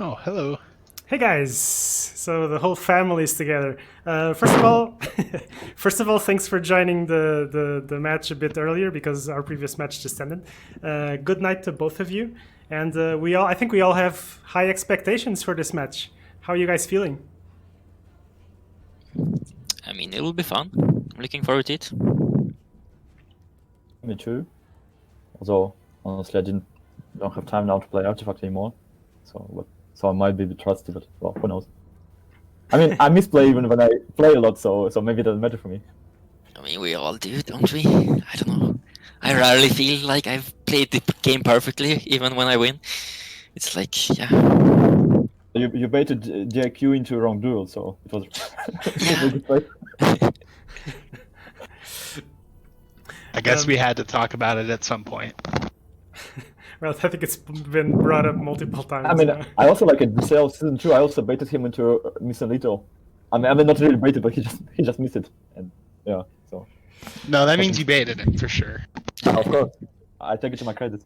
Oh, hello. Hey guys! So the whole family's together. First of all, thanks for joining the match a bit earlier because our previous match just ended. Good night to both of you, and I think we all have high expectations for this match. How are you guys feeling? I mean, it will be fun. I'm looking forward to it. Me too. Although, honestly, don't have time now to play Artifact anymore. So I might be a bit trusty, but well, who knows? I mean, I misplay even when I play a lot, so maybe it doesn't matter for me. I mean, we all do, don't we? I don't know. I rarely feel like I've played the game perfectly, even when I win. It's like, yeah. You baited JQ into a wrong duel, so it was Yeah. a good play. I guess we had to talk about it at some point. Well, I think it's been brought up multiple times. I mean, I also like in Brazil season 2. I also baited him into Meziljie. I mean, not really baited, but he just missed it, and yeah. So No, that means you baited it for sure. of course, I take it to my credit.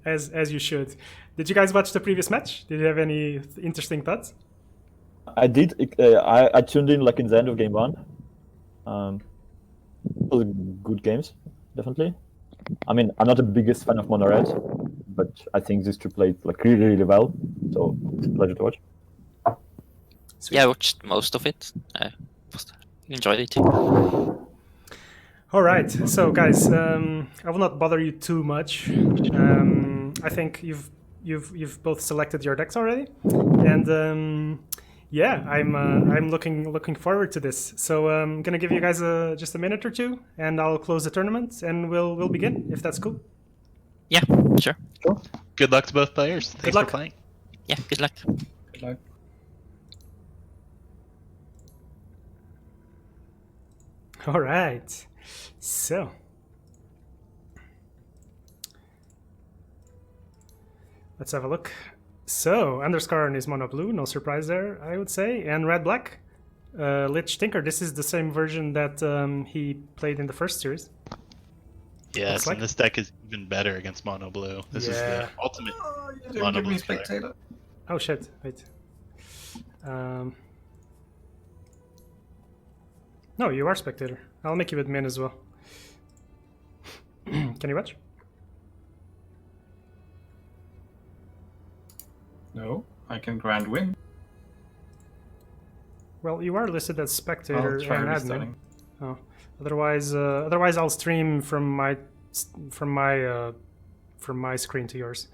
as you should. Did you guys watch the previous match? Did you have any interesting thoughts? I did. I tuned in like in the end of game 1. It was good games, definitely. I mean, I'm not the biggest fan of Mono Red, but I think these two played like really well. So it's a pleasure to watch. Sweet. Yeah, I watched most of it. I enjoyed it too. All right, so guys, I will not bother you too much. I think you've both selected your decks already, and yeah, I'm looking forward to this. So I'm gonna give you guys just a minute or two, and I'll close the tournament, and we'll begin if that's cool. Yeah, sure. Sure. Good luck to both players. Thanks luck. for playing. Yeah, good luck. Good luck. All right, so. Let's have a look. So, Underscarn is mono blue, no surprise there, I would say. And red black, Lich Tinker. This is the same version that he played in the first series. Yes, like. and this deck is even better against mono blue. This is Yeah. the ultimate You didn't mono give me blue killer. spectator. Oh shit, wait. No, you are spectator. I'll make you admin as well. Can you watch? No, I can grand win. Well, you are listed as spectator I'll try and admin. restarting. Oh, otherwise I'll stream from my screen to yours.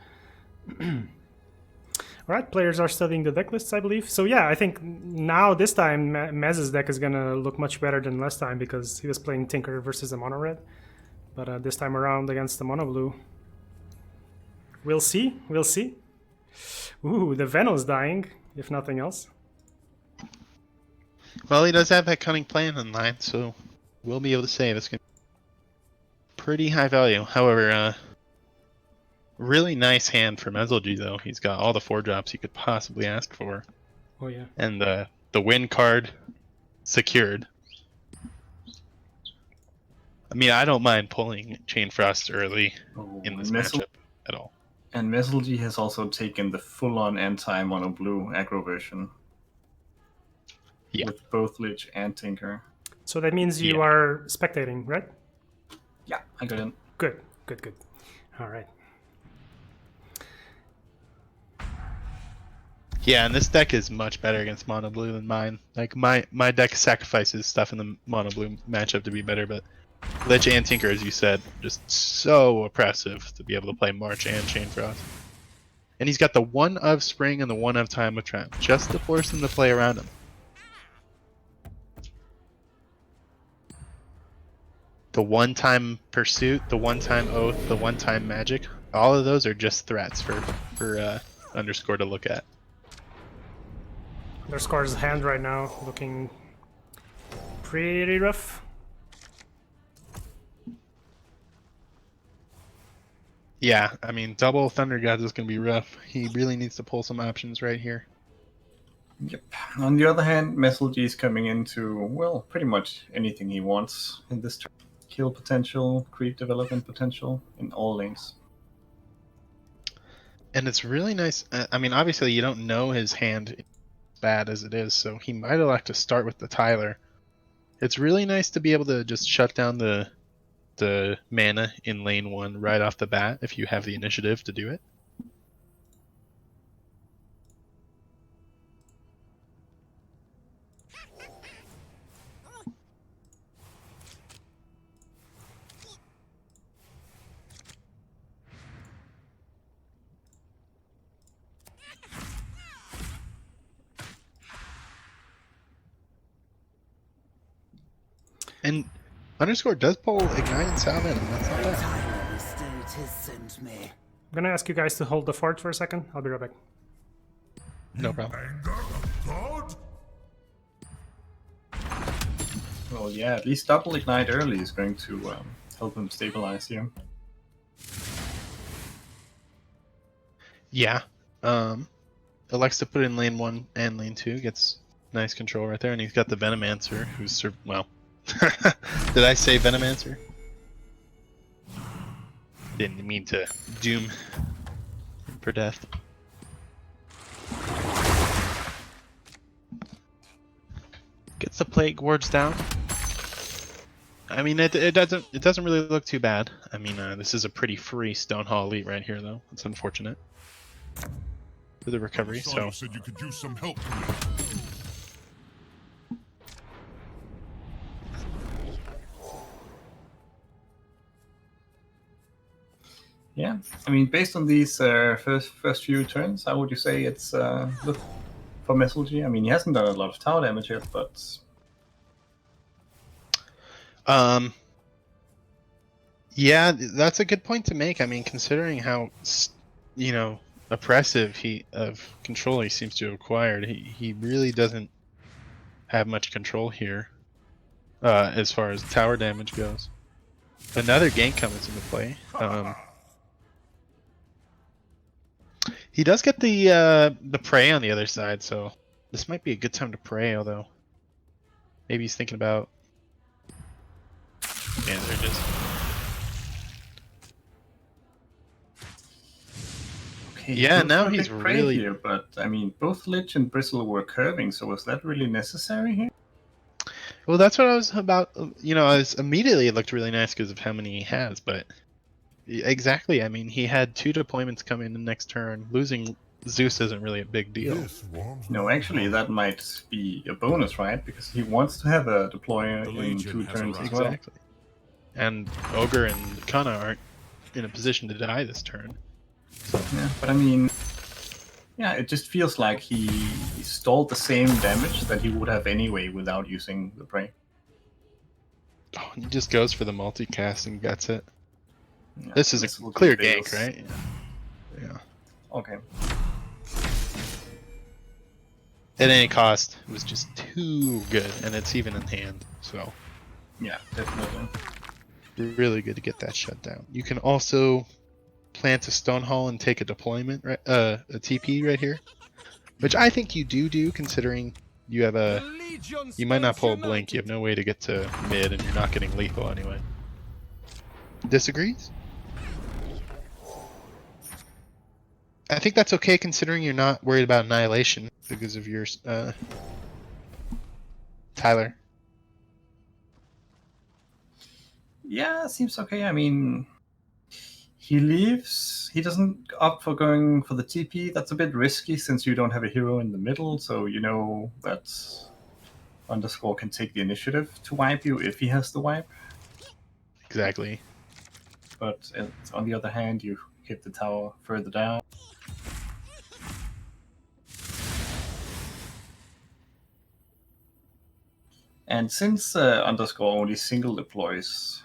All right, players are studying the deck lists, I believe. So yeah, I think now this time Mez's deck is gonna look much better than last time because he was playing Tinker versus a mono red, but this time around against the mono blue. We'll see. We'll see. Ooh, the Venom's dying, if nothing else. Well, he does have that cunning plan in line, so we'll be able to save. It's going to be pretty high value. However, really nice hand for Meziljie, though. He's got all the 4-drops he could possibly ask for. Oh yeah. And the win card secured. I mean, I don't mind pulling Chain Frost early Oh, in this and matchup at all. And Meziljie has also taken the full-on anti-mono blue aggro version. Yeah. With both Lich and Tinker. So that means you Yeah. are spectating, right? Yeah, I got in. Good, good, good. All right. Yeah, and this deck is much better against mono blue than mine. Like my deck sacrifices stuff in the mono blue matchup to be better, but Lich and Tinker, as you said, just so oppressive to be able to play March and Chain Frost. And he's got the 1 of Spring and the 1 of Time of Triumph, just to force him to play around him. The 1-time Pursuit, the 1-time Oath, the 1-time Magic, all of those are just threats for Underscore to look at. Underscore's hand right now looking pretty rough. Yeah, I mean, double Thunder Gods is going to be rough. He really needs to pull some options right here. Yep. On the other hand, Meziljie is coming into, well, pretty much anything he wants in this turn. Kill potential, creep development potential in all lanes. And it's really nice. I mean, obviously you don't know his hand as bad as it is, so he might elect to start with the Tyler. It's really nice to be able to just shut down the mana in lane 1 right off the bat if you have the initiative to do it. And underscore does pull ignite and salmon. That's not bad. I'm gonna ask you guys to hold the fort for a second. I'll be right back. No problem. Well, yeah, at least double ignite early is going to help him stabilize here. Yeah. Elects to put in lane 1 and lane 2. Gets nice control right there. And he's got the Venomancer, who's... Well... Did I say Venomancer? Didn't mean to doom him for death. Gets the Plague Wards down. I mean, it doesn't really look too bad. I mean, this is a pretty free Stonehall elite right here, though. It's unfortunate for the recovery. So said you could use some help. Yeah, I mean, based on these first few turns, how would you say it's look for Meziljie? I mean, he hasn't done a lot of tower damage yet, but yeah, that's a good point to make. I mean, considering how oppressive of control he seems to have acquired, he really doesn't have much control here as far as tower damage goes. Another gank comes into play. He does get the prey on the other side, so this might be a good time to pray. Although maybe he's thinking about. Yeah, there it is. okay, Yeah, goes now for a he's big prey really- here. But I mean, both Lich and Bristle were curving, so was that really necessary here? Well, that's what I was about. Immediately it looked really nice because of how many he has, but exactly. I mean, he had 2 deployments come in the next turn. Losing Zeus isn't really a big deal. No, actually, that might be a bonus, right? Because he wants to have a deployer The in Legion 2 has turns as arrived. well. Exactly. And Ogre and Kana aren't in a position to die this turn. Yeah, but I mean, yeah, it just feels like he stalled the same damage that he would have anyway without using the prey. Oh, he just goes for the multicast and gets it. Yeah, This is a Meziljie clear fails. gank, right? Yeah. Okay. At any cost, it was just too good, and it's even in hand. So Yeah, definitely. really good to get that shut down. You can also plant a stone hall and take a deployment, right? A TP right here, which I think you do considering you have a. You might not pull a blink. You have no way to get to mid, and you're not getting lethal anyway. Disagrees? I think that's okay considering you're not worried about annihilation because of your Tyler. Yeah, seems okay. I mean, he leaves. He doesn't opt for going for the TP. That's a bit risky since you don't have a hero in the middle, so you know that underscore can take the initiative to wipe you if he has the wipe. Exactly. But on the other hand, you hit the tower further down. And since underscore only single deploys,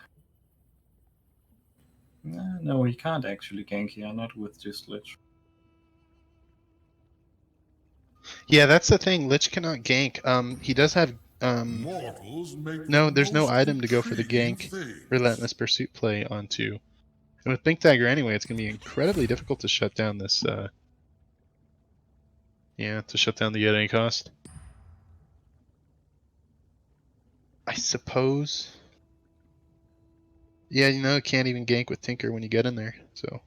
no, he can't actually gank here, not with just Lich. Yeah, that's the thing. Lich cannot gank. He does have no. There's no item to go for the gank. Relentless Pursuit play onto. And with Blink Dagger anyway, it's gonna be incredibly difficult to shut down this. Yeah, to shut down the at any cost. I suppose. Yeah, you can't even gank with Tinker when you get in there. So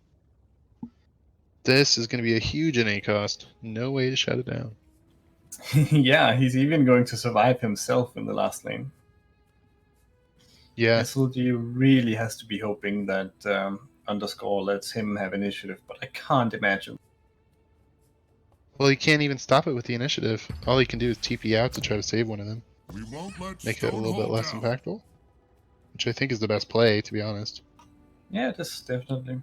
This is going to be a huge NA cost. No way to shut it down. Yeah, he's even going to survive himself in the last lane. Yeah. Meziljie really has to be hoping that Underscore lets him have initiative, but I can't imagine. Well, he can't even stop it with the initiative. All he can do is TP out to try to save one of them. We won't let Make it a little bit Stone less hold down. impactful. Which I think is the best play, to be honest. Yeah, it is definitely.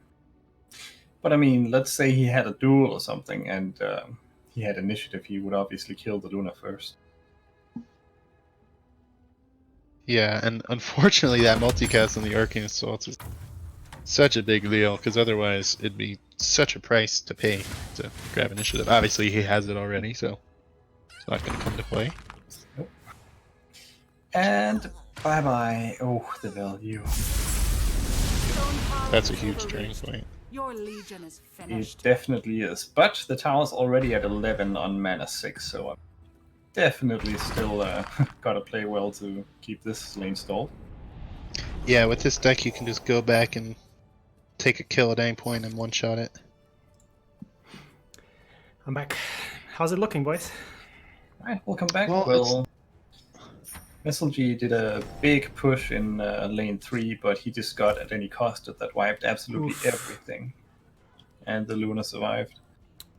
But I mean, let's say he had a duel or something, and he had initiative. He would obviously kill the Luna first. Yeah, and unfortunately that multicast on the Arcane Assault is such a big deal, because otherwise it'd be such a price to pay to grab initiative. Obviously he has it already, so it's not going to come to play. And bye bye. Oh, the value. That's a huge turning point. Your legion is It finished. definitely is. But the tower's already at 11 on mana 6, so I'm definitely still gotta play well to keep this lane stalled. Yeah, with this deck you can just go back and take a kill at any point and one-shot it. I'm back. How's it looking, boys? Alright, welcome back. Well, Meziljie did a big push in lane 3, but he just got at any cost that wiped absolutely Oof. everything. And the Luna survived.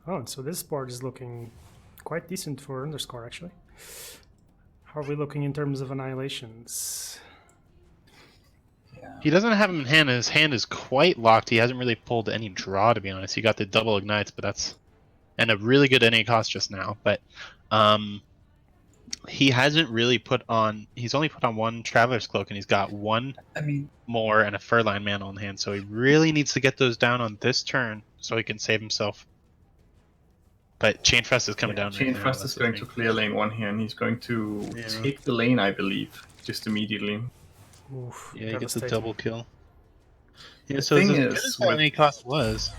Oh, so this board is looking quite decent for Underscore, actually. How are we looking in terms of annihilations? Yeah. He doesn't have him in hand, and his hand is quite locked. He hasn't really pulled any draw, to be honest. He got the double ignites, but that's... And a really good NA cost just now, but... he hasn't really put on... He's only put on one Traveler's Cloak, and he's got one I mean, more and a Furline Mantle in hand, so he really needs to get those down on this turn so he can save himself. But Chain Frost is coming down right Chain now. Frost that's is the going thing. to clear lane 1 here, and he's going to Yeah. take the lane, I believe, just immediately. Oof, Yeah, he gets a devastating. double kill. Yeah, The so thing as good is, as that with- NA cost was...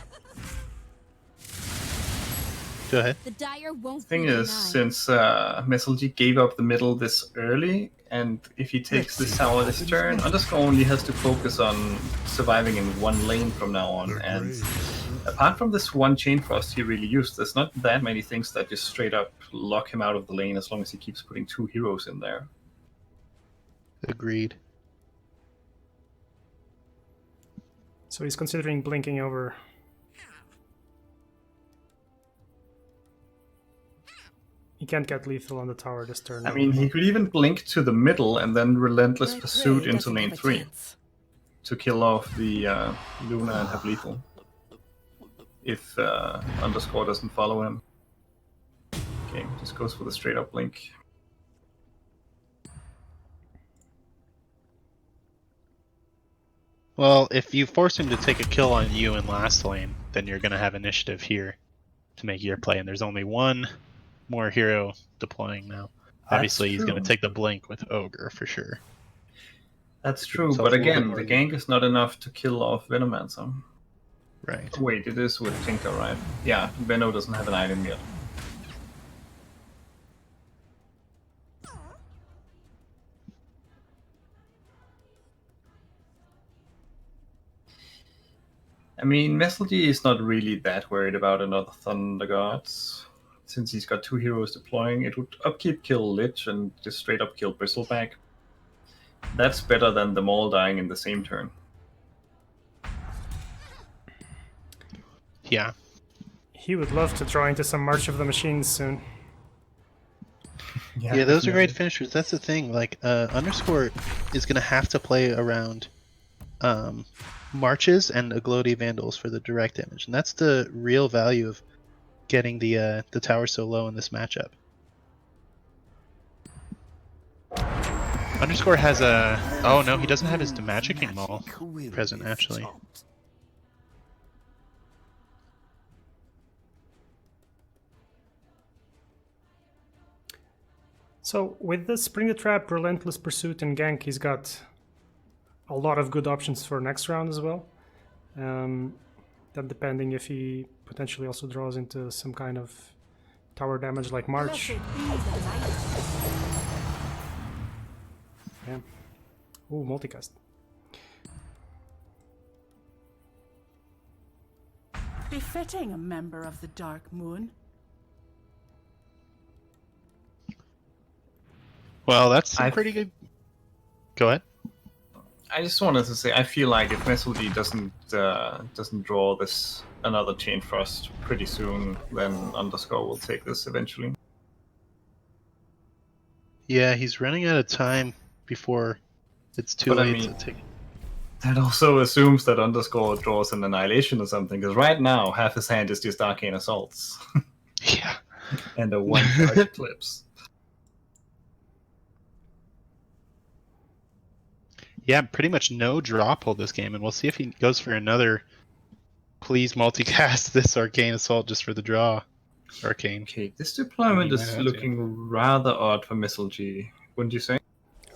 Go ahead. The dire won't Thing be is, denied. since Meziljie gave up the middle this early, and if he takes this tower this turn, Underscore only has to focus on surviving in one lane from now on. And apart from this one Chain Frost he really used, there's not that many things that just straight up lock him out of the lane as long as he keeps putting 2 heroes in there. Agreed. So he's considering blinking over. He can't get lethal on the tower this turn. I mean, he could even blink to the middle and then Relentless My Pursuit prey into doesn't lane have a 3 chance. to kill off the Luna and have lethal. If Underscore doesn't follow him. Okay, just goes for the straight up blink. Well, if you force him to take a kill on you in last lane, then you're going to have initiative here to make your play, and there's only one more hero deploying now. Obviously, he's going to true. take the blink with Ogre for sure. That's true, So but a little bit again, more the gank is not enough to kill off Venomancer. Right. Wait, it is with Tinker, right? Yeah, Veno doesn't have an item yet. I mean, Meziljie is not really that worried about another Thunder Gods. Since he's got 2 heroes deploying, it would upkeep kill Lich and just straight up kill Bristleback. That's better than them all dying in the same turn. Yeah. He would love to draw into some March of the Machines soon. Yeah, those are great finishers. That's the thing. Like, Underscore is going to have to play around Marches and Agloti Vandals for the direct damage. And that's the real value of getting the tower so low in this matchup. Underscore has a... Oh no, he doesn't have his Demagicking Maul present, actually. So with the Spring the Trap, Relentless Pursuit, and Gank, he's got a lot of good options for next round as well. Then depending if he potentially also draws into some kind of tower damage like March. Blessed be the light. Yeah. Ooh, multicast. Befitting a member of the Dark Moon. Well, that's some I've- pretty good. Go ahead. I just wanted to say, I feel like if Meziljie doesn't draw this another Chain Frost pretty soon, then Underscore will take this eventually. Yeah, he's running out of time before it's too But I late mean- to take. That also assumes that Underscore draws an Annihilation or something, because right now half his hand is just Arcane Assaults Yeah. and a one charge Eclipse. Yeah, pretty much no draw pull this game, and we'll see if he goes for another. Please multicast this Arcane Assault just for the draw. Arcane. Okay, this deployment You might is have to. looking rather odd for Meziljie, wouldn't you say?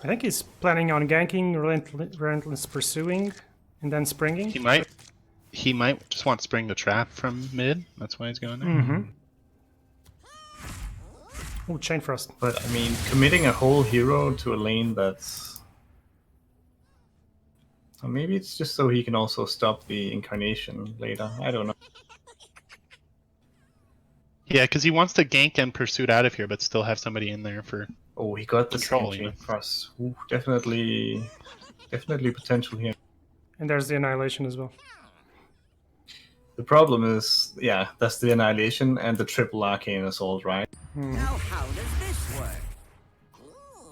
I think he's planning on ganking, relentless pursuing, and then springing. He might just want Spring the Trap from mid. That's why he's going there. Mm-hmm. Ooh, Chain Frost. But I mean, committing a whole hero to a lane that's... Or maybe it's just so he can also stop the Incarnation later. I don't know. Yeah, because he wants to gank and pursuit out of here, but still have somebody in there for. Oh, he got the Control, same you know. chain cross. Ooh, definitely potential here. And there's the Annihilation as well. The problem is, yeah, that's the Annihilation and the triple Arcane Assault, right? Hmm. Now how does this work?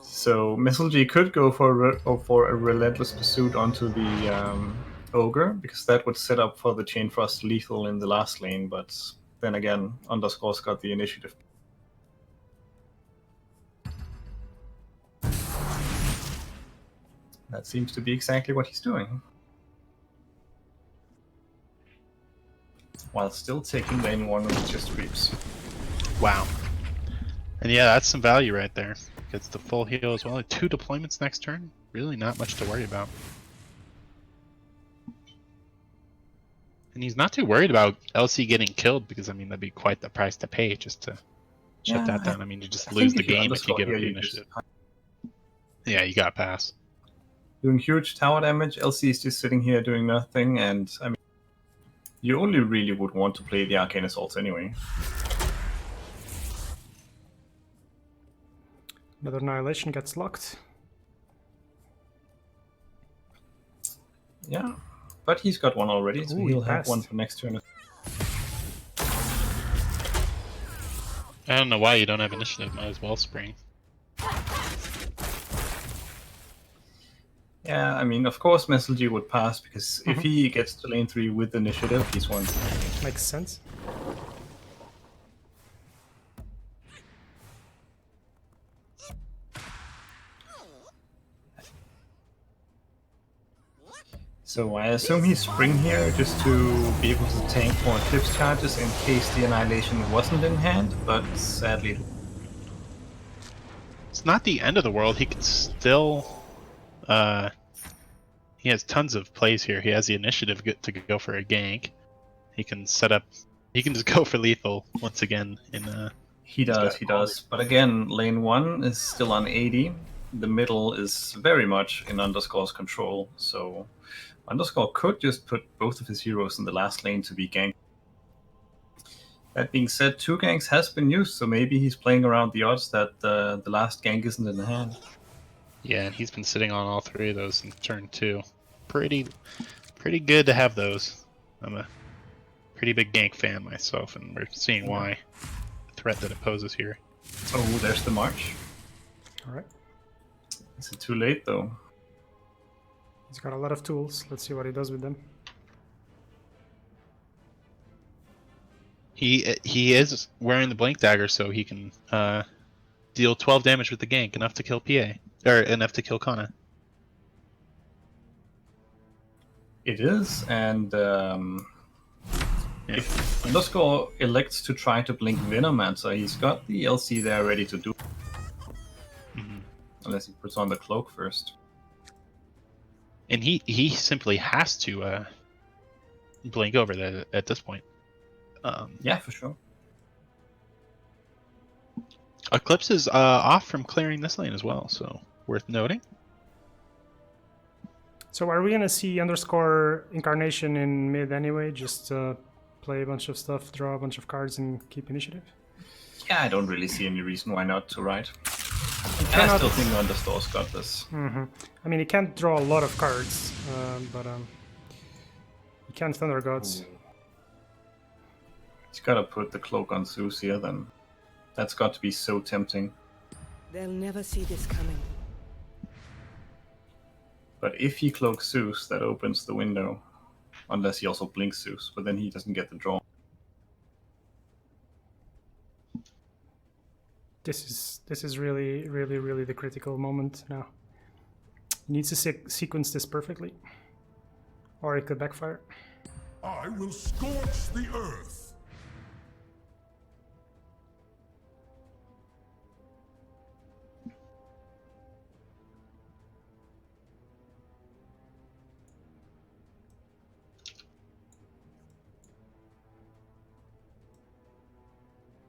So Meziljie could go for a Relentless Pursuit onto the Ogre, because that would set up for the Chain Frost lethal in the last lane, but then again, Underscore's got the initiative. That seems to be exactly what he's doing. While still taking lane 1 with just creeps. Wow. And yeah, that's some value right there. Gets the full heal as well. 2 deployments next turn. Really not much to worry about. And he's not too worried about LC getting killed because, I mean, that'd be quite the price to pay just to shut Yeah, that down. I mean, you just I lose think the if you're game if you Underscore give up here, the you just- initiative. Yeah, you got pass. Doing huge tower damage, LC is just sitting here doing nothing, and I mean, you only really would want to play the Arcane Assaults anyway. Another Annihilation gets locked. Yeah, but he's got one already, so Ooh, he'll he have passed. one for next turn. I don't know why you don't have initiative. Might as well spring. Yeah, I mean, of course Meziljie would pass, because if he gets to lane 3 with initiative, he's won. Makes sense. So I assume he's spring here just to be able to tank more Eclipse charges in case the Annihilation wasn't in hand, but sadly... It's not the end of the world. He can still. He has tons of plays here. He has the initiative to go for a gank. He can set up. He can just go for lethal once again. He got does. But again, lane 1 is still on 80. The middle is very much in Underscore's control, so Underscore could just put both of his heroes in the last lane to be ganked. That being said, 2 ganks has been used, so maybe he's playing around the odds that the last gank isn't in the hand. Yeah, and he's been sitting on all 3 of those in turn 2. Pretty good to have those. I'm a pretty big gank fan myself, and we're seeing why. The threat that it poses here. Oh, there's the march. Alright. Is it too late, though? He's got a lot of tools. Let's see what he does with them. He is wearing the Blink Dagger, so he can deal 12 damage with the gank, enough to kill PA. Or enough to kill Kana. It is, and if Underscore elects to try to blink Venomancer, he's got the LC there ready to do. Unless he puts on the cloak first. And he simply has to blink over that at this point. Yeah, for sure. Eclipse is off from clearing this lane as well, so worth noting. So are we gonna see Underscore Incarnation in mid anyway? Just play a bunch of stuff, draw a bunch of cards, and keep initiative. Yeah, I don't really see any reason why not to, right? And I cannot- still think Understore's got this. I mean, he can't draw a lot of cards, but he can Thunder Gods. He's gotta put the cloak on Zeus here, then. That's got to be so tempting. They'll never see this coming. But if he cloaks Zeus, that opens the window. Unless he also blinks Zeus, but then he doesn't get the draw. This is really, really, really the critical moment now. He needs to sequence this perfectly, or it could backfire. I will scorch the earth.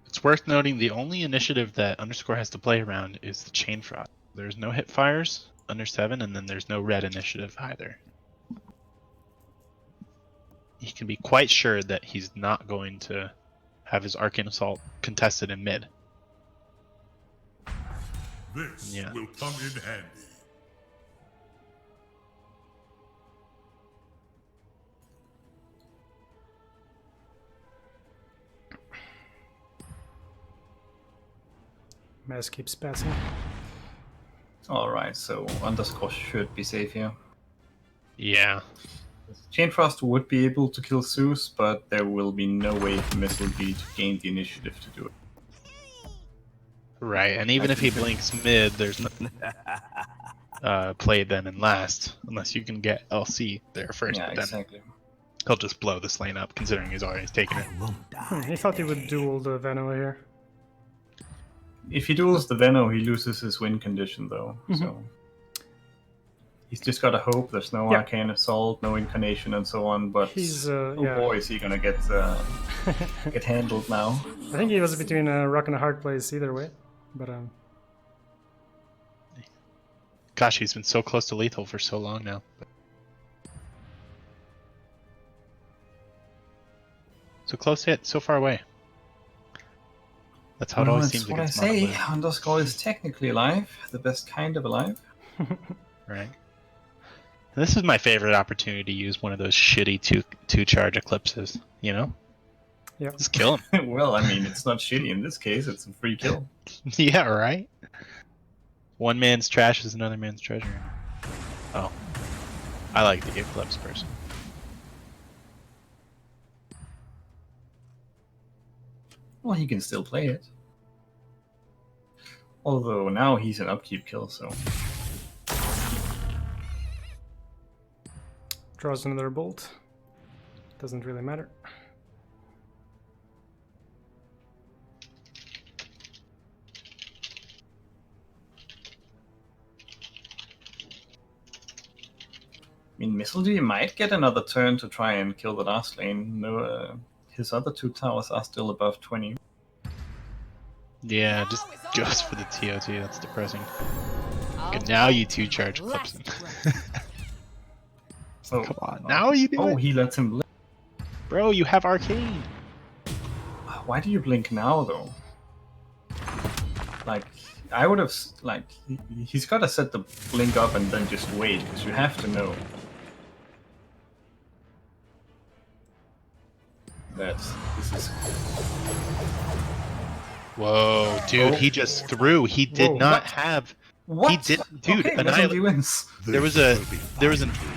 It's worth noting the only initiative that Underscore has to play around is the Chain Frost. There's no hit fires under 7, and then there's no red initiative either. He can be quite sure that he's not going to have his Arcane Assault contested in mid. This Yeah. will come in handy. Maz keeps passing. Alright, so Underscore should be safe here. Yeah. Chain Frost would be able to kill Zeus, but there will be no way for Meziljie to gain the initiative to do it. Right, and even if he blinks mid, there's no play then and last, unless you can get LC there first, Yeah, but then exactly. he'll just blow this lane up, considering he's already taken it. He thought he would duel the Veno here. If he duels the Veno, he loses his win condition, though. So he's just gotta hope there's no Yeah. Arcane Assault, no Incarnation, and so on. But He's, oh yeah. boy, is he gonna get get handled now. I think he was between a rock and a hard place either way, but Gosh, he's been so close to lethal for so long now. So close hit, so far away. That's how it always That's seems what I against say. Mono Underscore is technically alive, the best kind of alive. Blue, right? And this is my favorite opportunity to use one of those shitty two charge eclipses. You know, yeah. just kill him. Well, I mean, it's not shitty in this case; it's a free kill. Yeah, right. One man's trash is another man's treasure. Oh, I like the eclipse person. Well, he can still play it. Although now he's an upkeep kill, so Draws another bolt. Doesn't really matter. I mean, Meziljie might get another turn to try and kill the last lane. No, his other two towers are still above 20. Yeah, just goes for the TOT. That's depressing. Okay, now you two charge eclipse him. Oh, Come on, now you do Oh, it, he lets him blink. bro. You have arcane. Why do you blink now, though? Like, I would have he's got to set the blink up and then just wait, because you have to know that this is. Whoa, dude, Oh. he just threw. He did Whoa, not what? have. What? He did, dude. Okay, Annihil- Meziljie wins. there was a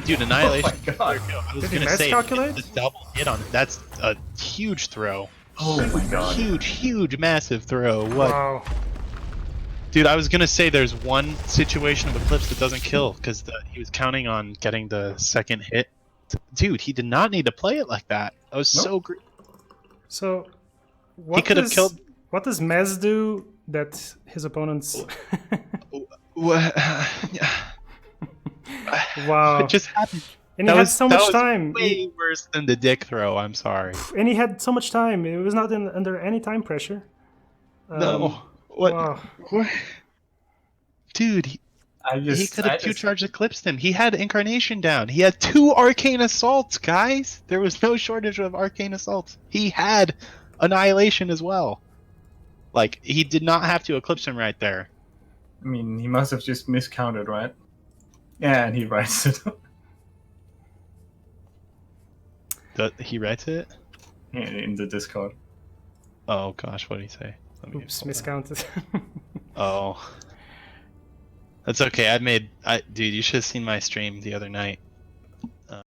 dude annihilation. Oh my god. I was Did he gonna say miscalculate? the double hit on it. That's a huge throw. Oh my god. Huge, massive throw. What, Wow. dude? I was gonna say there's one situation of Eclipse that doesn't kill because he was counting on getting the second hit. Dude, he did not need to play it like that. That was Nope. so great. So, what could have does- killed- What does Mez do that his opponents? What? Wow. It just happened. And he had so that much was time. Way worse than the dick throw. I'm sorry. And he had so much time. It was not under any time pressure. No. What? Wow. What? Dude, he could have Q-charged Eclipsed him. He had Incarnation down. He had 2 Arcane Assaults, guys! There was no shortage of Arcane Assaults. He had Annihilation as well. Like, he did not have to Eclipse him right there. I mean, he must have just miscounted, right? Yeah, and he writes it. He writes it? In the Discord. Oh gosh, what did he say? Oops, miscounted. Oh. That's okay, dude, you should have seen my stream the other night.